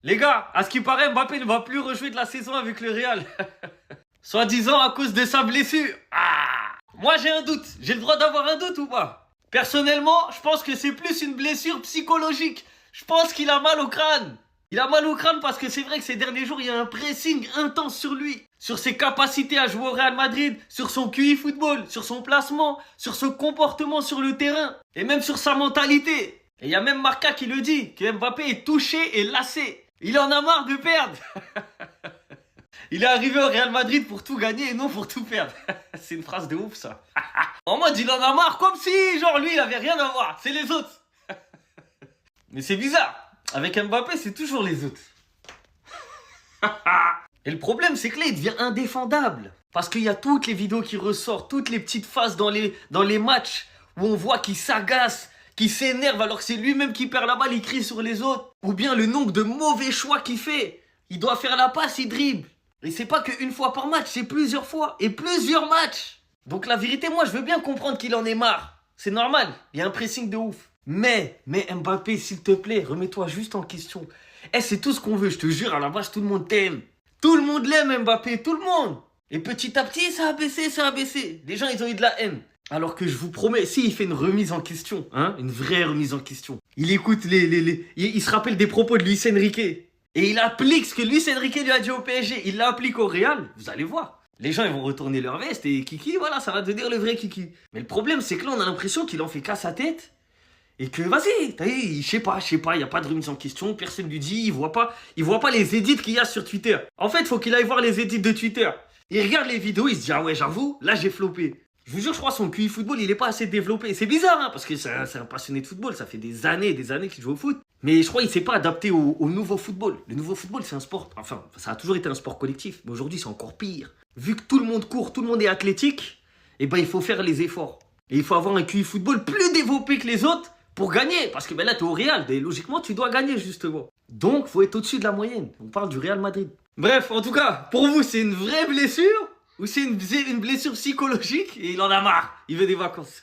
Les gars, à ce qui paraît, Mbappé ne va plus rejouer de la saison avec le Real. Soi-disant à cause de sa blessure. Ah! Moi j'ai un doute. J'ai le droit d'avoir un doute ou pas? Personnellement, je pense que c'est plus une blessure psychologique. Je pense qu'il a mal au crâne. Il a mal au crâne parce que c'est vrai que ces derniers jours, il y a un pressing intense sur lui. Sur ses capacités à jouer au Real Madrid, sur son QI football, sur son placement, sur son comportement sur le terrain. Et même sur sa mentalité. Et il y a même Marca qui le dit, que Mbappé est touché et lassé. Il en a marre de perdre. Il est arrivé au Real Madrid pour tout gagner et non pour tout perdre. C'est une phrase de ouf ça. En mode il en a marre comme si genre lui il avait rien à voir. C'est les autres. Mais c'est bizarre. Avec Mbappé c'est toujours les autres. Et le problème c'est que là il devient indéfendable. Parce qu'il y a toutes les vidéos qui ressortent, toutes les petites phases dans les matchs où on voit qu'il s'agace, qui s'énerve alors que c'est lui-même qui perd la balle, il crie sur les autres. Ou bien le nombre de mauvais choix qu'il fait. Il doit faire la passe, il dribble. Et c'est pas qu'une fois par match, c'est plusieurs fois. Et plusieurs matchs. Donc la vérité, moi je veux bien comprendre qu'il en est marre. C'est normal, il y a un pressing de ouf. Mais Mbappé, s'il te plaît, remets-toi juste en question. C'est tout ce qu'on veut, je te jure, à la base tout le monde t'aime. Tout le monde l'aime Mbappé, tout le monde. Et petit à petit, ça a baissé, ça a baissé. Les gens, ils ont eu de la haine. Alors que je vous promets, si il fait une remise en question, hein, une vraie remise en question, il écoute il se rappelle des propos de Luis Enrique et il applique ce que Luis Enrique lui a dit au PSG, il l'applique au Real, vous allez voir. Les gens ils vont retourner leur veste et Kiki, voilà, ça va devenir le vrai Kiki. Mais le problème c'est que là on a l'impression qu'il en fait qu'à sa tête et que vas-y, je sais pas, il n'y a pas de remise en question, personne lui dit, il voit pas les edits qu'il y a sur Twitter. En fait, il faut qu'il aille voir les edits de Twitter. Il regarde les vidéos, il se dit ah ouais j'avoue, là j'ai flopé. Je vous jure, je crois que son QI football, il est pas assez développé. C'est bizarre, hein, parce que c'est un passionné de football. Ça fait des années qu'il joue au foot. Mais je crois qu'il s'est pas adapté au nouveau football. Le nouveau football, c'est un sport... Enfin, ça a toujours été un sport collectif. Mais aujourd'hui, c'est encore pire. Vu que tout le monde court, tout le monde est athlétique, eh ben, il faut faire les efforts. Et il faut avoir un QI football plus développé que les autres pour gagner. Parce que ben là, tu es au Real. Et logiquement, tu dois gagner, justement. Donc, faut être au-dessus de la moyenne. On parle du Real Madrid. Bref, en tout cas, pour vous, c'est une vraie blessure? Ou c'est une blessure psychologique et il en a marre, il veut des vacances.